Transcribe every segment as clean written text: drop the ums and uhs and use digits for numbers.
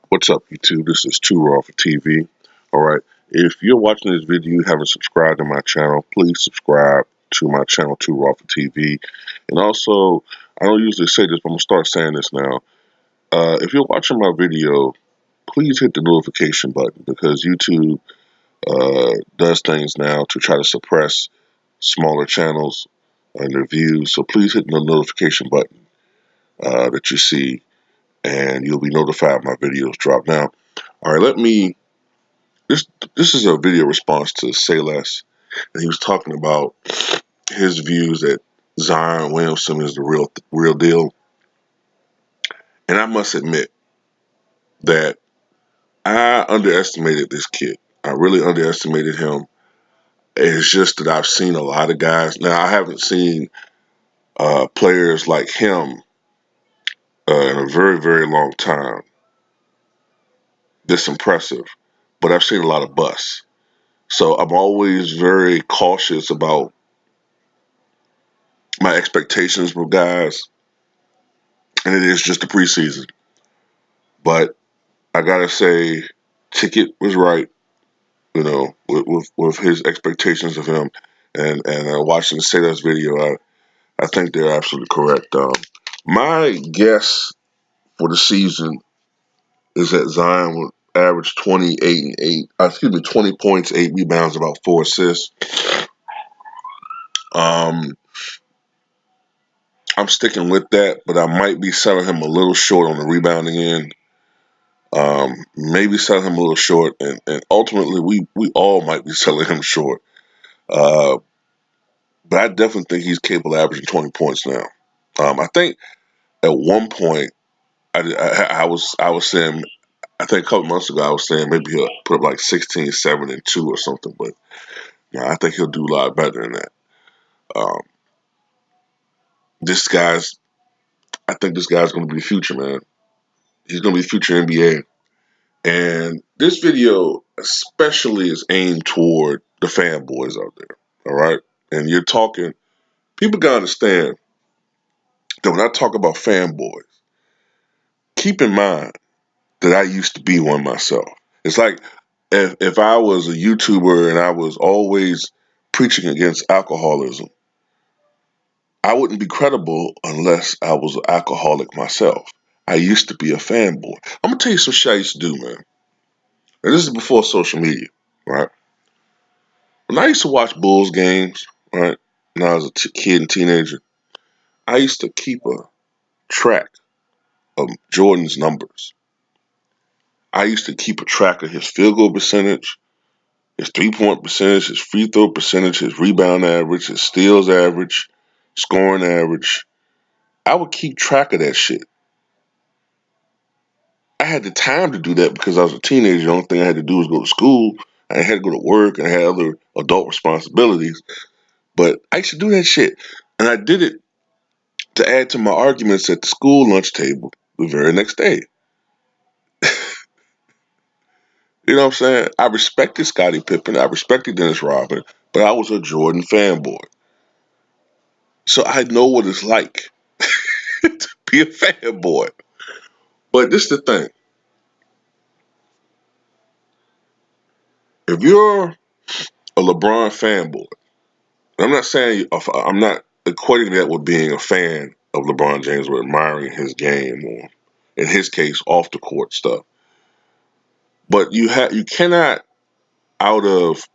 What's up, YouTube? This is Too Raw for TV. All right. If you're watching this video, you haven't subscribed to my channel, please subscribe to my channel, Too Raw for TV. And also, I don't usually say this, but I'm gonna start saying this now. If you're watching my video, please hit the notification button because YouTube does things now to try to suppress smaller channels and their views. So please hit the notification button that you see, and you'll be notified my videos drop. Now, all right, This this is a video response to Say Less, and he was talking about his views that Zion Williamson is the real deal. And I must admit that I underestimated this kid. I really underestimated him. It's just that I've seen a lot of guys. Now I haven't seen players like him in a very very long time. This impressive, but I've seen a lot of busts. So I'm always very cautious about my expectations with guys, and it is just the preseason. But I gotta say, Ticket was right, with his expectations of him, and watching the Sadas video, I think they're absolutely correct. My guess for the season is that Zion will average 28 and 8. Excuse me, 20 points, 8 rebounds, about 4 assists. Um, I'm sticking with that, but I might be selling him a little short on the rebounding end. Maybe selling him a little short, and ultimately we all might be selling him short. Uh, but I definitely think he's capable of averaging 20 points now. I think at one point I was saying, I think a couple months ago I was saying maybe he'll put up like 16, 7, and 2 or something, but yeah, I think he'll do a lot better than that. Um, this guy's I think this guy's going to be the future, man. He's going to be the future NBA. And this video especially is aimed toward the fanboys out there. All right. And people gotta understand that when I talk about fanboys, keep in mind that I used to be one myself. It's like if I was a YouTuber and I was always preaching against alcoholism, I wouldn't be credible unless I was an alcoholic myself. I used to be a fanboy. I'm gonna tell you some shit I used to do, man. And this is before social media, right? When I used to watch Bulls games, right, when I was a kid and teenager, I used to keep a track of Jordan's numbers. I used to keep a track of his field goal percentage, his 3-point percentage, his free throw percentage, his rebound average, his steals average, scoring average. I would keep track of that shit. I had the time to do that because I was a teenager. The only thing I had to do was go to school. I had to go to work and I had other adult responsibilities. But I used to do that shit. And I did it to add to my arguments at the school lunch table the very next day. You know what I'm saying? I respected Scottie Pippen. I respected Dennis Rodman, but I was a Jordan fanboy. So I know what it's like to be a fanboy. But this is the thing. If you're a LeBron fanboy, I'm not equating that with being a fan of LeBron James or admiring his game or, in his case, off the court stuff. But you cannot, out of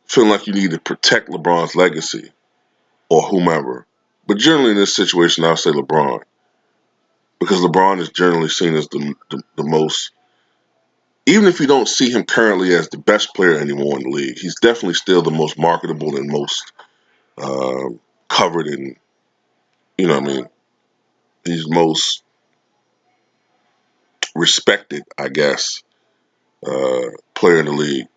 feeling like you need to protect LeBron's legacy or whomever. But generally in this situation, I'll say LeBron because LeBron is generally seen as the most. Even if you don't see him currently as the best player anymore in the league, he's definitely still the most marketable and most uh, covered, and you know what I mean. He's most respected, I guess, player in the league.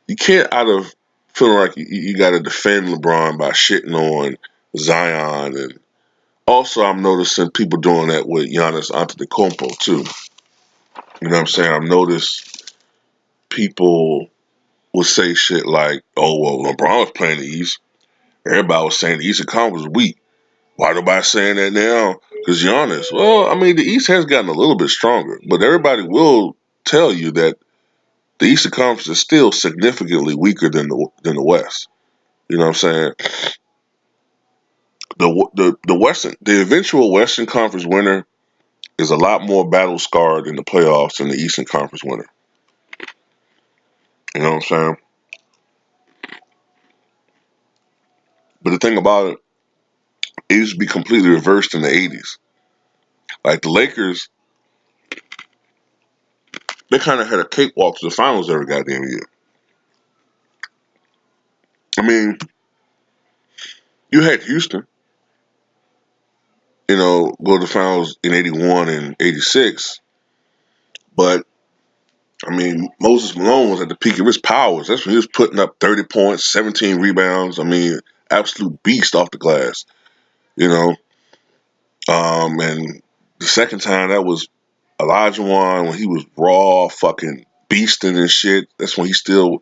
You can't, out of feeling like you got to defend LeBron by shitting on Zion, and also I'm noticing people doing that with Giannis Antetokounmpo too. You know what I'm saying? I've noticed people will say shit like, "Oh well, LeBron was playing the East. Everybody was saying the Eastern Conference was weak. Why nobody saying that now? Because Giannis, well, I mean, the East has gotten a little bit stronger, but everybody will tell you that the Eastern Conference is still significantly weaker than the West. You know what I'm saying? The Western, the eventual Western Conference winner is a lot more battle scarred in the playoffs than the Eastern Conference winner. You know what I'm saying? But the thing about it, it used to be completely reversed in the '80s. Like the Lakers, they kind of had a cakewalk to the finals every goddamn year. I mean, you had Houston, go to the finals in '81 and '86, but I mean, Moses Malone was at the peak of his powers. That's when he was putting up 30 points, 17 rebounds. I mean, absolute beast off the glass, you know. And the second time that was Elijah Wan when he was raw, fucking beasting and shit. That's when he still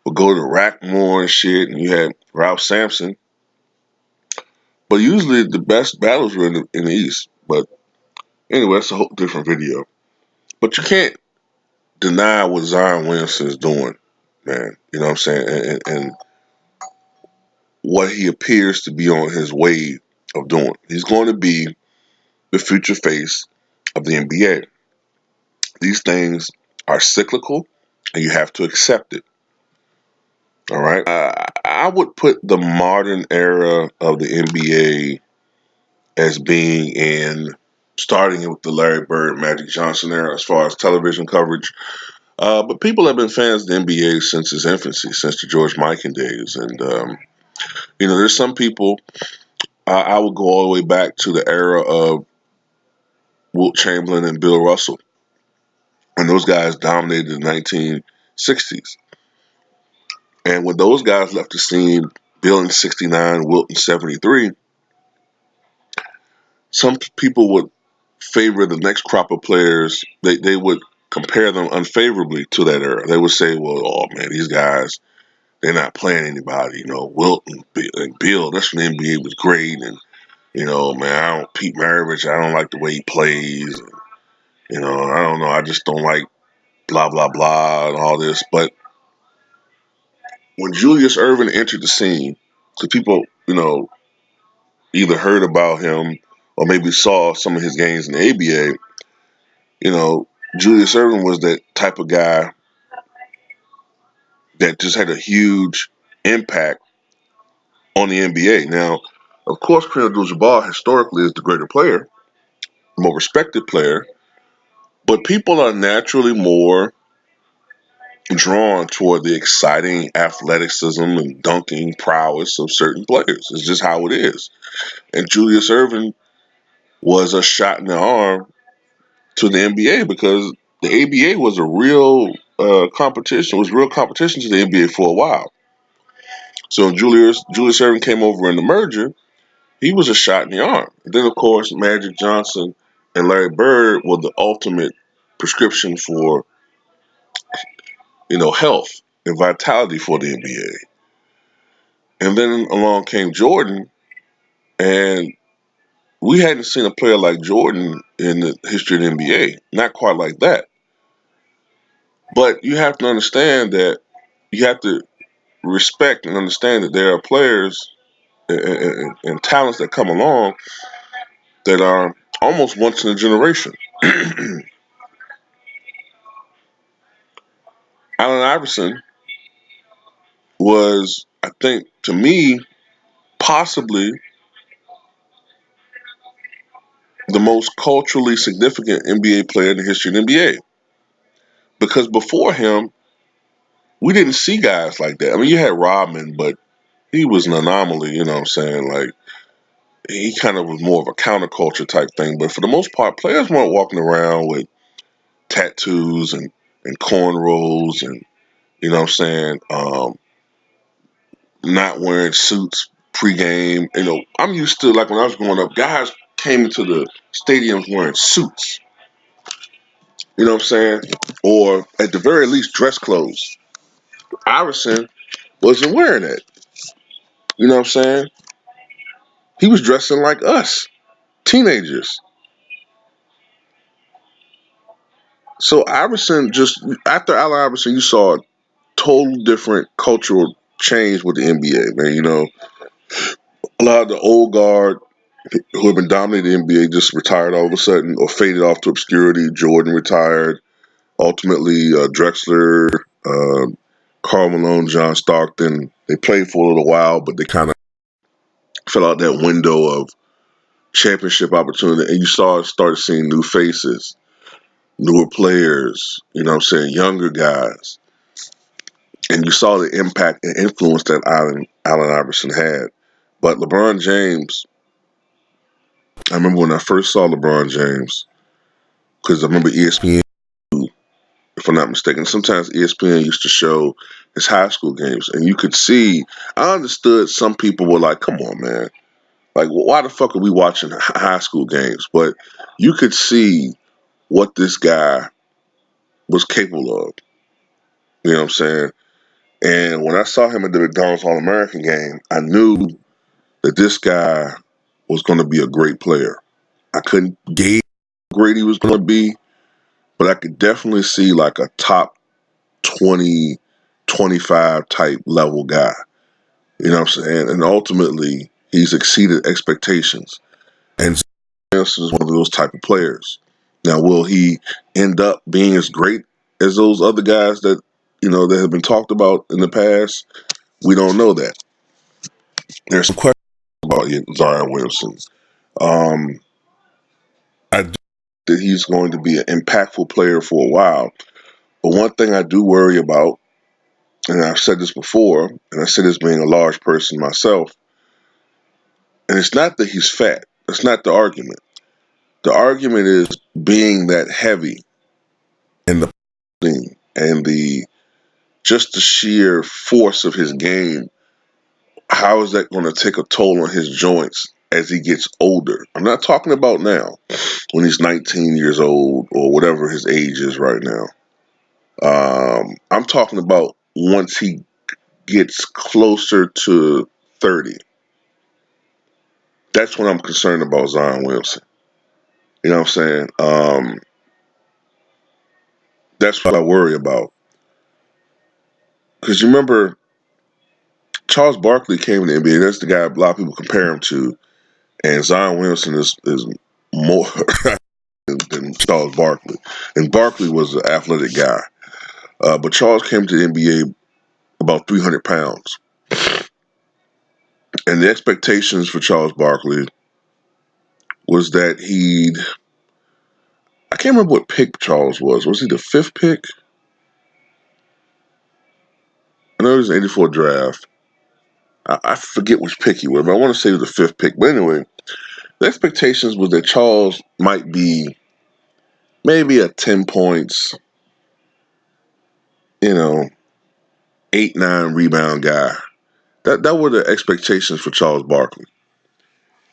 would go to the rack more and shit. And you had Ralph Sampson. But usually the best battles were in the East. But anyway, that's a whole different video. But you can't deny what Zion Williamson is doing, man. You know what I'm saying? And what he appears to be on his way of doing. He's going to be the future face of the NBA. These things are cyclical, and you have to accept it. All right. I would put the modern era of the NBA as being in starting with the Larry Bird, Magic Johnson era as far as television coverage. But people have been fans of the NBA since its infancy, since the George Mikan days. And, there's some people, I would go all the way back to the era of Wilt Chamberlain and Bill Russell. And those guys dominated the 1960s. And when those guys left the scene, Bill in '69, Wilt in '73, some people would favor the next crop of players. They would compare them unfavorably to that era. They would say, well, oh man, these guys, they're not playing anybody. Wilt and Bill, that's when the NBA was great. And, man, Pete Maravich, I don't like the way he plays. And, I don't know. I just don't like blah, blah, blah and all this. But when Julius Erving entered the scene, because people, either heard about him or maybe saw some of his games in the ABA, Julius Erving was that type of guy that just had a huge impact on the NBA. Now, of course, Kareem Abdul-Jabbar historically is the greater player, more respected player, but people are naturally more drawn toward the exciting athleticism and dunking prowess of certain players. It's just how it is. And Julius Erving was a shot in the arm to the NBA because the ABA was a real competition, was real competition to the NBA for a while. So when Julius Erving came over in the merger, he was a shot in the arm. And then of course Magic Johnson and Larry Bird were the ultimate prescription for, health and vitality for the NBA. And then along came Jordan, and we hadn't seen a player like Jordan in the history of the NBA. Not quite like that. But you have to understand that you have to respect and understand that there are players and talents that come along that are almost once in a generation. Allen Iverson was, I think, to me, possibly the most culturally significant NBA player in the history of the NBA. Because before him, we didn't see guys like that. I mean, you had Rodman, but he was an anomaly, you know what I'm saying? Like, he kind of was more of a counterculture type thing. But for the most part, players weren't walking around with tattoos and cornrows and, you know what I'm saying, not wearing suits pregame. I'm used to, like when I was growing up, guys came into the stadiums wearing suits. You know what I'm saying? Or at the very least, dress clothes. Iverson wasn't wearing that. You know what I'm saying? He was dressing like us. teenagers. So Iverson, just after Allen Iverson, you saw a total different cultural change with the NBA, man. You know, a lot of the old guard who have been dominating the NBA just retired all of a sudden or faded off to obscurity. Jordan retired. Ultimately, Drexler, Karl Malone, John Stockton, they played for a little while, but they kind of fell out that window of championship opportunity. And you started seeing new faces, newer players, you know what I'm saying, younger guys. And you saw the impact and influence that Allen Iverson had. But LeBron James, I remember when I first saw LeBron James, because I remember ESPN, if I'm not mistaken, sometimes ESPN used to show his high school games. And you could see, I understood some people were like, come on, man. Like, why the fuck are we watching high school games? But you could see what this guy was capable of. You know what I'm saying? And when I saw him at the McDonald's All American game, I knew that this guy was going to be a great player. I couldn't gauge how great he was going to be, but I could definitely see like a top 20, 25 type level guy. You know what I'm saying? And ultimately, he's exceeded expectations. And Williamson is one of those type of players. Now, will he end up being as great as those other guys that, you know, that have been talked about in the past? We don't know that. There's some questions about Zion Williamson. I do that he's going to be an impactful player for a while. But one thing I do worry about, and I've said this before, and I said this being a large person myself, and it's not that he's fat. That's not the argument. The argument is being that heavy and the and the just the sheer force of his game. How is that going to take a toll on his joints as he gets older? I'm not talking about now, when he's 19 years old or whatever his age is right now. I'm talking about once he gets closer to 30. That's when I'm concerned about Zion Williamson. You know what I'm saying? That's what I worry about. Because you remember, Charles Barkley came in the NBA. That's the guy a lot of people compare him to. And Zion Williamson is more than Charles Barkley. And Barkley was an athletic guy. But Charles came to the NBA about 300 pounds. And the expectations for Charles Barkley was that I can't remember what pick Charles was. Was he the fifth pick? I know it was an 84 draft. I forget which pick he was, but I want to say it was the fifth pick. But anyway, the expectations was that Charles might be maybe a 10 points, you know, 8, 9 rebound guy. That were the expectations for Charles Barkley.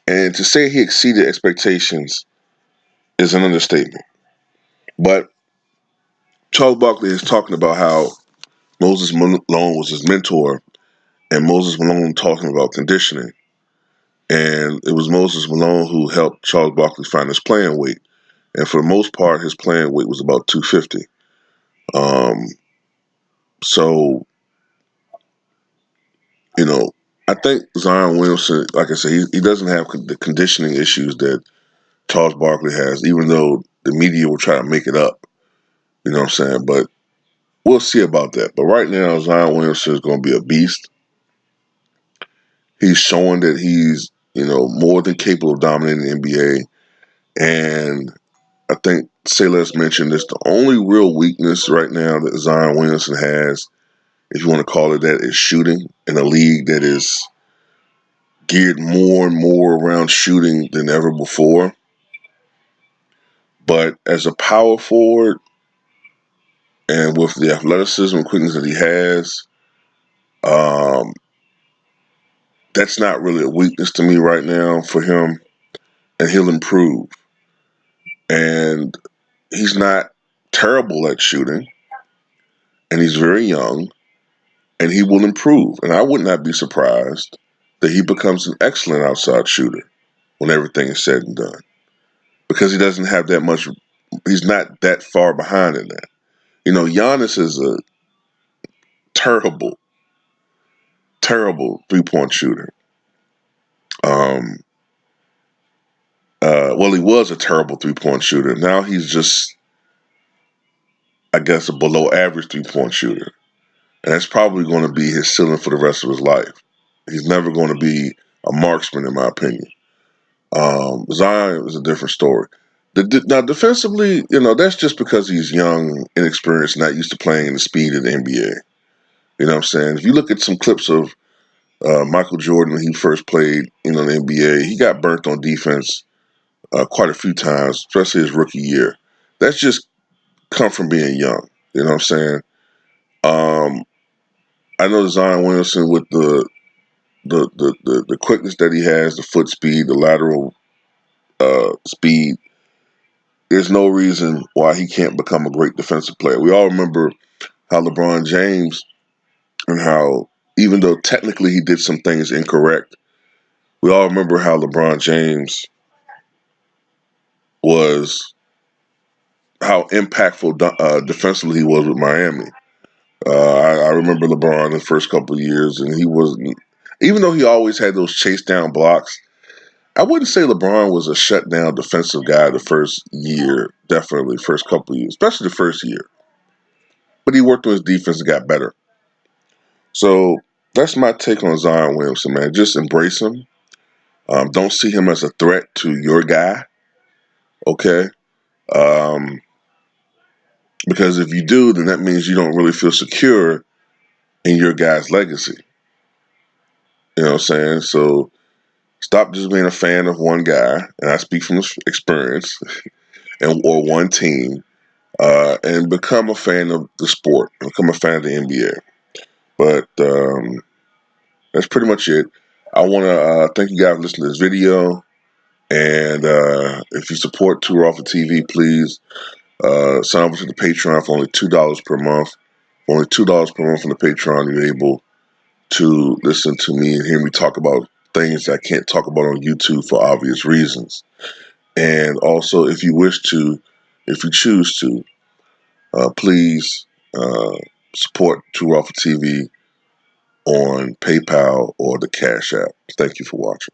And to say he exceeded expectations is an understatement. But Charles Barkley is talking about how Moses Malone was his mentor, and Moses Malone talking about conditioning. And it was Moses Malone who helped Charles Barkley find his playing weight. And for the most part, his playing weight was about 250. Um, so, you know, I think Zion Williamson, like I said, he doesn't have the conditioning issues that Charles Barkley has, even though the media will try to make it up. You know what I'm saying? But we'll see about that. But right now, Zion Williamson is going to be a beast. He's showing that he's, you know, more than capable of dominating the NBA. And I think Sayles mentioned this. The only real weakness right now that Zion Williamson has, if you want to call it that, is shooting in a league that is geared more and more around shooting than ever before. But as a power forward and with the athleticism and quickness that he has, um, that's not really a weakness to me right now for him. And he'll improve. And he's not terrible at shooting. And he's very young. And he will improve. And I would not be surprised that he becomes an excellent outside shooter. when everything is said and done, because he doesn't have that much. He's not that far behind in that. Giannis is a terrible, terrible 3-point shooter. Well, he was a terrible 3-point shooter. Now he's just, I guess, a below average 3-point shooter. And that's probably going to be his ceiling for the rest of his life. He's never going to be a marksman, in my opinion. Zion is a different story. Now, defensively, that's just because he's young, inexperienced, not used to playing in the speed of the NBA. You know what I'm saying? If you look at some clips of Michael Jordan when he first played, in the NBA, he got burnt on defense quite a few times, especially his rookie year. That's just come from being young. You know what I'm saying? I know Zion Williamson with the quickness that he has, the foot speed, the lateral speed. There's no reason why he can't become a great defensive player. We all remember how LeBron James, and how, even though technically he did some things incorrect, we all remember how LeBron James was, how impactful defensively he was with Miami. I remember LeBron the first couple of years, and he wasn't, even though he always had those chase down blocks, I wouldn't say LeBron was a shutdown defensive guy the first year, definitely first couple of years, especially the first year. But he worked on his defense and got better. So that's my take on Zion Williamson, man. Just embrace him. Don't see him as a threat to your guy, okay? Um, because if you do, then that means you don't really feel secure in your guy's legacy. You know what I'm saying? So stop just being a fan of one guy, and I speak from experience, or one team, and become a fan of the sport, become a fan of the NBA. But that's pretty much it. I want to thank you guys for listening to this video. And if you support Tour Off the TV, please sign up to the Patreon for only $2 per month. For only $2 per month on the Patreon, you're able to listen to me and hear me talk about things I can't talk about on YouTube for obvious reasons. And also, if you choose to, please support Tour Off the TV on PayPal or the Cash App. Thank you for watching.